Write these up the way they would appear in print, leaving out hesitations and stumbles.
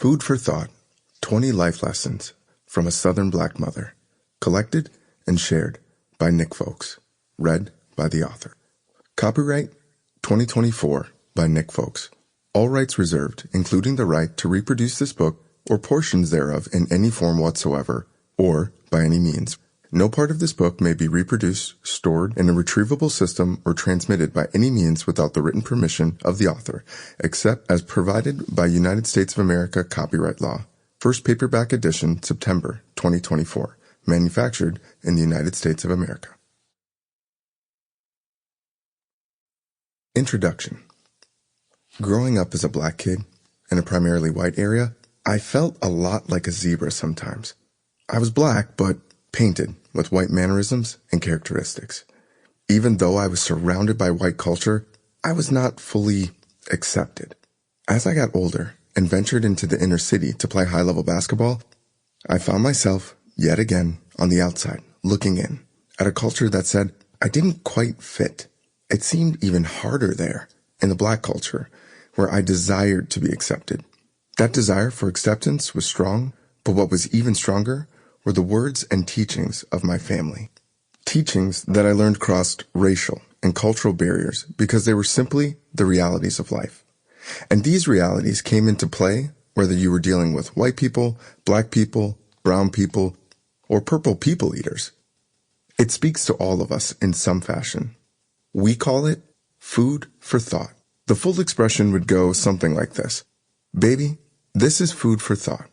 Food for Thought, 20 Life Lessons from a Southern Black Mother. Collected and shared by Nick Foulks. Read by the author. Copyright 2024 by Nick Foulks. All rights reserved, including the right to reproduce this book or portions thereof in any form whatsoever, or by any means. No part of this book may be reproduced, stored in a retrievable system, or transmitted by any means without the written permission of the author, except as provided by United States of America copyright law. First paperback edition, September 2024. Manufactured in the United States of America. Introduction. Growing up as a black kid in a primarily white area, I felt a lot like a zebra sometimes. I was black, but painted with white mannerisms and characteristics. Even though I was surrounded by white culture, I was not fully accepted. As I got older and ventured into the inner city to play high-level basketball, I found myself, yet again, on the outside, looking in, at a culture that said I didn't quite fit. It seemed even harder there, in the black culture, where I desired to be accepted. That desire for acceptance was strong, but what was even stronger were the words and teachings of my family. Teachings that I learned crossed racial and cultural barriers because they were simply the realities of life. And these realities came into play whether you were dealing with white people, black people, brown people, or purple people eaters. It speaks to all of us in some fashion. We call it food for thought. The full expression would go something like this. Baby, this is food for thought.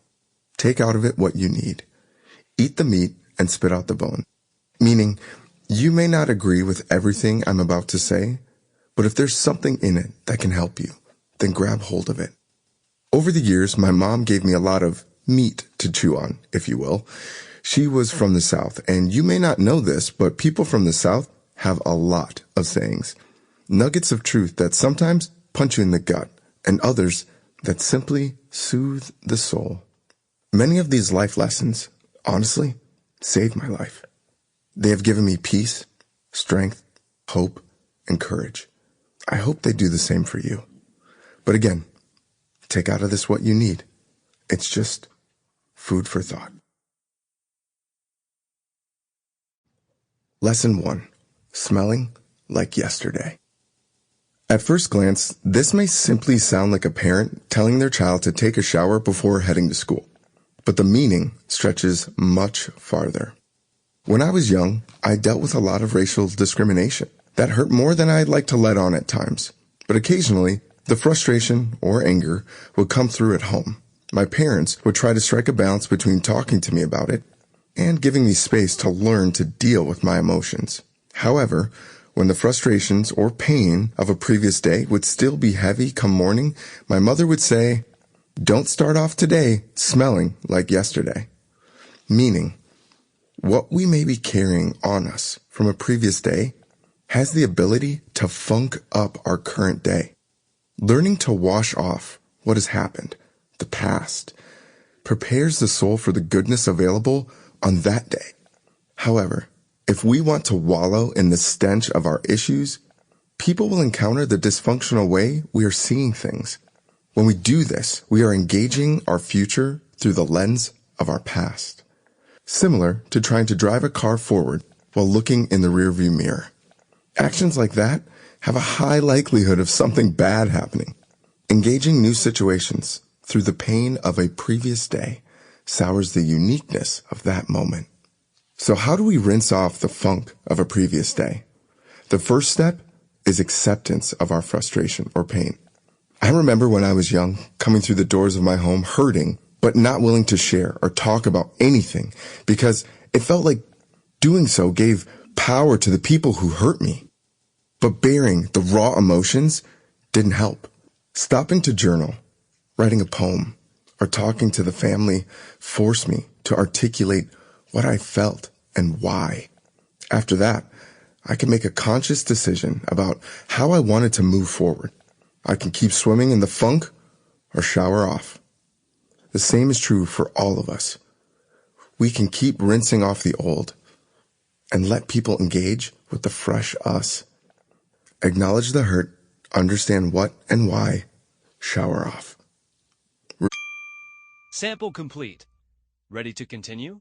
Take out of it what you need. Eat the meat and spit out the bone. Meaning, you may not agree with everything I'm about to say, but if there's something in it that can help you, then grab hold of it. Over the years, my mom gave me a lot of meat to chew on, if you will. She was from the South, and you may not know this, but people from the South have a lot of sayings. Nuggets of truth that sometimes punch you in the gut, and others that simply soothe the soul. Many of these life lessons, honestly, saved my life. They have given me peace, strength, hope, and courage. I hope they do the same for you. But again, take out of this what you need. It's just food for thought. Lesson 1. Smelling like yesterday. At first glance, this may simply sound like a parent telling their child to take a shower before heading to school. But the meaning stretches much farther. When I was young, I dealt with a lot of racial discrimination that hurt more than I'd like to let on at times. But occasionally, the frustration or anger would come through at home. My parents would try to strike a balance between talking to me about it and giving me space to learn to deal with my emotions. However, when the frustrations or pain of a previous day would still be heavy come morning, my mother would say, "Don't start off today smelling like yesterday." Meaning, what we may be carrying on us from a previous day has the ability to funk up our current day. Learning to wash off what has happened, the past, prepares the soul for the goodness available on that day. However, if we want to wallow in the stench of our issues, people will encounter the dysfunctional way we are seeing things. When we do this, we are engaging our future through the lens of our past. Similar to trying to drive a car forward while looking in the rearview mirror. Actions like that have a high likelihood of something bad happening. Engaging new situations through the pain of a previous day sours the uniqueness of that moment. So how do we rinse off the funk of a previous day? The first step is acceptance of our frustration or pain. I remember when I was young, coming through the doors of my home hurting, but not willing to share or talk about anything because it felt like doing so gave power to the people who hurt me. But bearing the raw emotions didn't help. Stopping to journal, writing a poem, or talking to the family forced me to articulate what I felt and why. After that, I could make a conscious decision about how I wanted to move forward. I can keep swimming in the funk or shower off. The same is true for all of us. We can keep rinsing off the old and let people engage with the fresh us. Acknowledge the hurt, understand what and why, shower off. Sample complete. Ready to continue?